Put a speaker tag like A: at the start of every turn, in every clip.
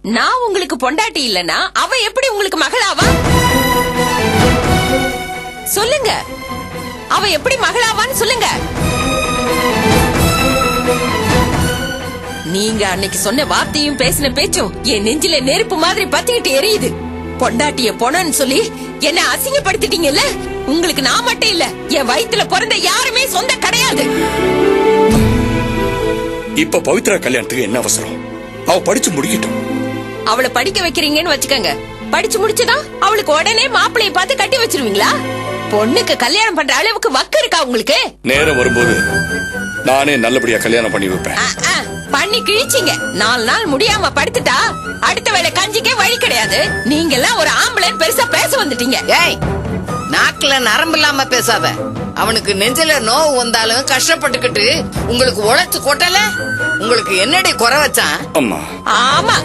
A: நான் உங்களுக்கு பொண்டாட்டி இல்லனா அவ எப்படி உங்களுக்கு மகளாவா? சொல்லுங்க, அவ எப்படி மகளாவான்னு சொல்லுங்க. நீங்க அன்னைக்கு சொன்ன வார்த்தையும் பேசின பேச்சும் என் நெஞ்சில நெருப்பு மாதிரி பத்திக்கிட்டு எரியுது. பொண்டாட்டிய பொணன்னு சொல்லி என்ன அசிங்கப்படுத்திட்டீங்கல்ல. உங்களுக்கு நான் மட்டும் இல்ல, என் வயித்துல பிறந்த யாருமே சொந்த கிடையாது.
B: இப்ப பவித்ரா கல்யாணத்துக்கு என்ன அவசரம்? அவ படிச்சு முடிக்கட்டும்.
A: அவளை படிக்க வைக்கிறீங்கன்னு வச்சுக்கோங்க. படிச்சு முடிச்சுதான் அவளுக்கு உடனே மாப்பிள்ளைய பார்த்து கட்டி வச்சிருவீங்களா? பொண்ணுக்கு கல்யாணம் பண்ற அளவுக்கு வக்கு இருக்கா உங்களுக்கு?
B: நேரம் வரும்போது நானே நல்லபடியா கல்யாணம் பண்ணி வைப்பேன்.
A: பண்ணி கிழிச்சிங்க. 4 நாள் முடியாம படுத்துட்டா அடுத்த வேளை கஞ்சிக்கே வழி கிடையாது. நீங்க எல்லாம் ஒரு ஆம்பளன் பெருசா பேச வந்துட்டீங்க.
C: ஏய், நாக்குல நரம்பு இல்லாம பேசாத. அவனுக்கு நெஞ்சில நோவு வந்தாலும் கஷ்டப்பட்டுக்கிட்டு உங்களுக்கு உழைச்சு கொட்டல. உங்களுக்கு என்னடி குறை வச்சான்?
B: அம்மா,
A: ஆமா,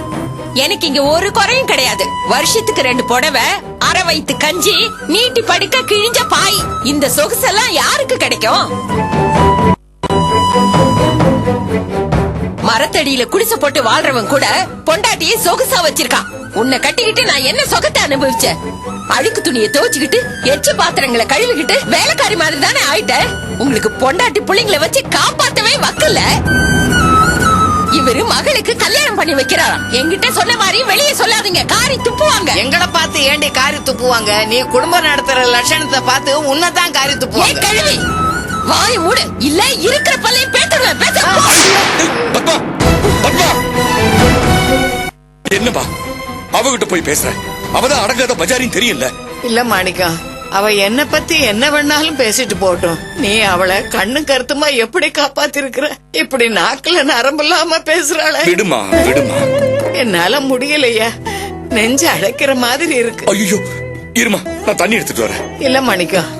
A: எனக்கு இங்க ஒரு குறையும் கிடையாது. வருஷத்துக்கு 2 புடவை, அரை வயித்து கஞ்சி, நீட்டி படுக்க கிழிஞ்ச பாய். இந்த சொகுசெல்லாம் யாருக்கு கிடைக்கும்? மரத்தடியில குடிசை போட்டு வாழ்றவன் கூட பொண்டாட்டியை சொகுசா வச்சிருக்கான். உன்னை கட்டிக்கிட்டு நான் என்ன சொகத்தை அனுபவிச்சேன்? அழுக்கு துணியை துவச்சுக்கிட்டு எச்சு பாத்திரங்களை கழுவிக்கிட்டு வேலைக்காரி மாதிரி தானே ஆயிட்ட. உங்களுக்கு பொண்டாட்டி புள்ளைங்களை வச்சு காப்பாத்தவே வக்கல. இவரு மகளுக்கு கல்யாணம் பண்ணி வைக்கிறாராம். என்கிட்ட சொன்ன மாதிரி வெளியே சொல்லாதீங்க, காரி துப்புவாங்க.
C: எங்களை பார்த்து ஏண்டி காரி துப்புவாங்க? நீ குடும்பம் நடத்துற லட்சணத்தை பார்த்து உன்னதான் காரி துப்புவாங்க.
A: கழுவி வாய் மூடு, இல்ல இருக்கிற பல்லை பேத்துருவேன். பேச
B: என்னப்பா அவகிட்ட போய் பேசுற? அவதான் அடங்காத பஜாரின்னு தெரியல.
C: இல்ல மாணிக்கம், அவ என்ன பத்தி என்ன வேணாலும் பேசிட்டு போட்டோம். நீ அவளை கண்ணு கருத்துமா எப்படி காப்பாத்திருக்கிற? இப்படி நாக்குல நரம்பு இல்லாம பேசுறாள.
B: விடுமா விடுமா,
C: என்னால முடியலையா. நெஞ்சு அடைக்கிற மாதிரி இருக்கு.
B: ஐயோ இருமா, நான் தண்ணி எடுத்துட்டு வரேன்.
C: இல்ல மாணிக்கம்,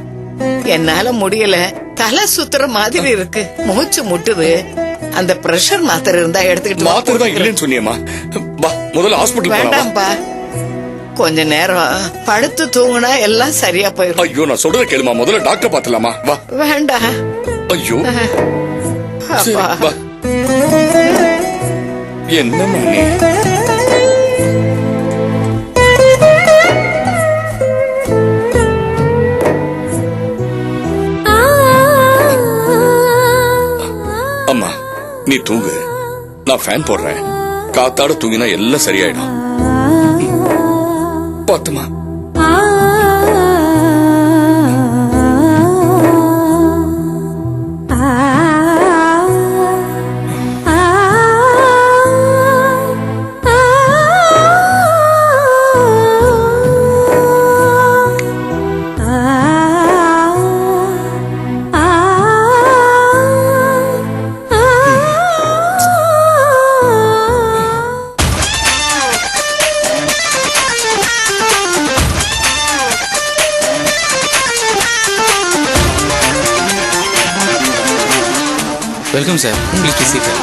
C: என்னால முடியல. தலை சுத்துற மாதிரி இருக்கு, மூச்சு முட்டுது. அந்த பிரஷர் மாத்திரை இருந்தா எடுத்துக்கிட்டு.
B: மாத்திரை தான் இல்லைன்னு சொன்னியம்மா. வா, முதல்ல ஹாஸ்பிடல் போலாம்.
C: வேண்டாம்பா, கொஞ்ச நேரம் படுத்து தூங்குனா எல்லாம் சரியா போயிடும்.
B: ஐயோ, நான் சொல்றத கேளுமா, முதல்ல டாக்டர் பாத்துலாமா? வா.
C: வேண்டாம்.
B: ஐயோ
C: அப்பா,
B: வா. என்னம்மா நீ? அம்மா நீ தூங்கு, நான் ஃபேன் போடுறேன். காத்தாட தூங்கினா எல்லாம் சரியாயிடும். பாத்துமா.
D: Welcome, sir. Please be seated.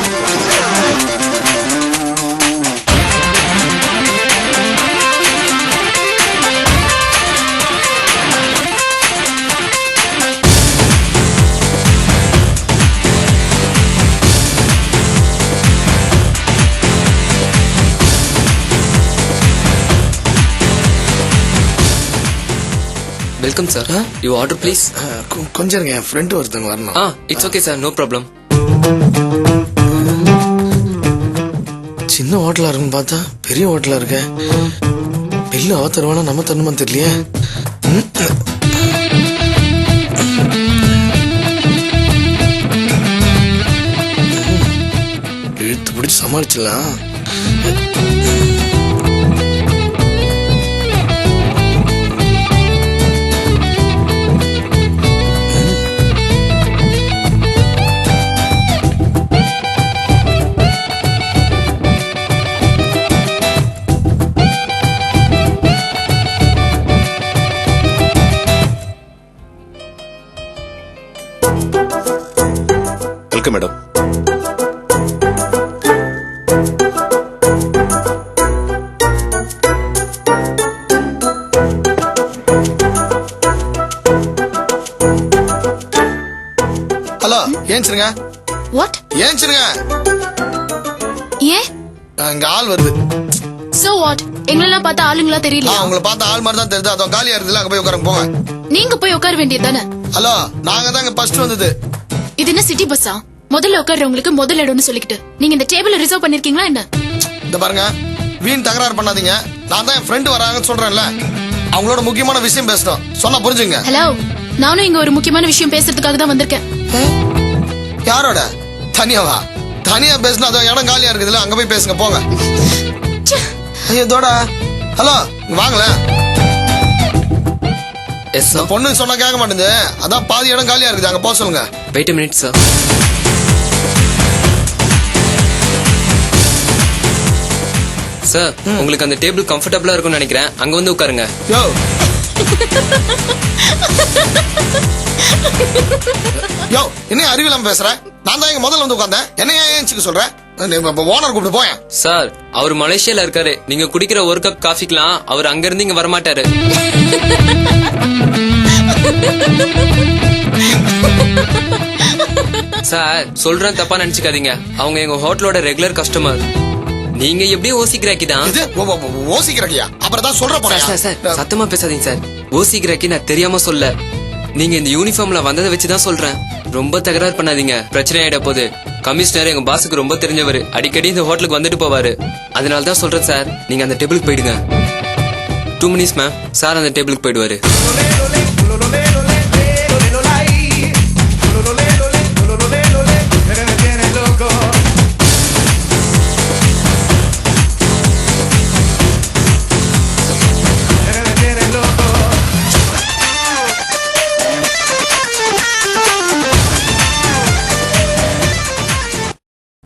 D: Welcome, sir. You order, please.
E: கொஞ்சம் இருங்க, என் ஃப்ரெண்ட் ஒருத்தங்க வரணும்.
D: It's okay, sir. No problem.
E: சின்ன ஹோட்டலா இருக்குன்னு பார்த்தா பெரிய ஹோட்டலா இருக்க. பில்லு அவ தருவானா நம்ம தரணுமா தெரியலையே. இழுத்து பிடிச்சு சமாளிச்சிடலாம்.
B: Welcome madam.
E: ஹலோ, ஏன்ச்சிருங்க.
F: வாட்?
E: ஏன்ச்சிருங்க.
F: ஏன்
E: அங்க ஆள் வருது.
F: சோ வாட் எங்களெல்லாம் பார்த்தா ஆளுங்களா தெரியலையா
E: உங்களை பார்த்தா ஆள் மாதிரி தான் தெரியுது. அதுவும் காலியா இருக்குல்ல, அங்க போய் உட்காருங்க போங்க.
F: நீங்க போய் உட்கார வேண்டியது தானே.
E: ஹலோ, நாங்க தாங்க ஃபர்ஸ்ட் வந்தது.
F: இது என்ன சிட்டி பஸ்ஸா? முதல்ல உட்கார்றவங்களுக்கு முதல் இடம்னு சொல்லிக்கிட்டு நீங்க இந்த டேபிள் ரிசர்வ் பண்ணிருக்கீங்களா என்ன?
E: இந்த பாருங்க, வீண் தகராறு பண்ணாதீங்க. நான் தான் என் ஃப்ரெண்டு வராங்கன்னு சொல்றேன்ல, அவங்களோட முக்கியமான விஷயம் பேசணும். சொன்னா புரிஞ்சுங்க.
F: ஹலோ, நானும் இங்க ஒரு முக்கியமான விஷயம் பேசுறதுக்காக தான் வந்திருக்கேன்.
E: யாரோட? தனியாவா? தனியா பேசினா அதோ இடம் காலியா இருக்குதுல்ல, அங்க போய் பேசுங்க போங்க. ஐயோ தோடா. ஹலோ, இங்க வாங்களேன்.
D: Yes sir.
E: பொண்ணு சொன்னா கேட்க மாட்டேங்குது. அதான் பாதி இடம் காலியா இருக்குது, அங்க போக சொல்லுங்க.
D: Wait a minute sir. Sir, உங்களுக்கு அந்த டேபிள் கம்ஃபர்டபுளா இருக்கும்னு நினைக்கிறேன். அங்க வந்து உட்காருங்க.
E: யோ யோ, என்ன அறிவில்லாம பேசுற? நான் தான் இங்க முதல்ல வந்து உட்கார்ந்தேன். என்ன ஏன் சொல்றேன்? ஓனர் கூப்பிட்டு போயேன்.
D: சார், அவர் மலேசியால இருக்காரு. நீங்க குடிக்கிற ஒரு கப் காஃபிக்கலாம் அவர் அங்க இருந்து இங்க வரமாட்டாரு. சார், சொல்றேன் தப்பா நினைச்சுக்காதீங்க. அவங்க எங்க ஹோட்டலோட ரெகுலர் கஸ்டமர். நீங்க எப்படி ஓசிக்கிறாக்கிதான்?
E: இது ஓசிக்கிறக்கியா? அப்புறம் தான் சொல்ற
D: சார், சார், சார், சத்தமா பேசாதீங்க சார். ஓசிக்கிறாக்கி நான் தெரியாம சொல்ல. நீங்க இந்த யூனிஃபார்ம்ல வந்ததை வச்சுதான் சொல்றேன். ரொம்ப தகராறு பண்ணாதீங்க, பிரச்சனை ஆயிட போகுது. கமிஷனர் எங்க பாஸுக்கு ரொம்ப தெரிஞ்சவர். அடிக்கடி இந்த ஹோட்டலுக்கு வந்துட்டு போவாரு. அதனால தான் சொல்றேன் சார், நீங்க அந்த டேபிளுக்கு போயிடுங்க. 2 minutes மேம். சார் அந்த டேபிளுக்கு போயிடுவாரு.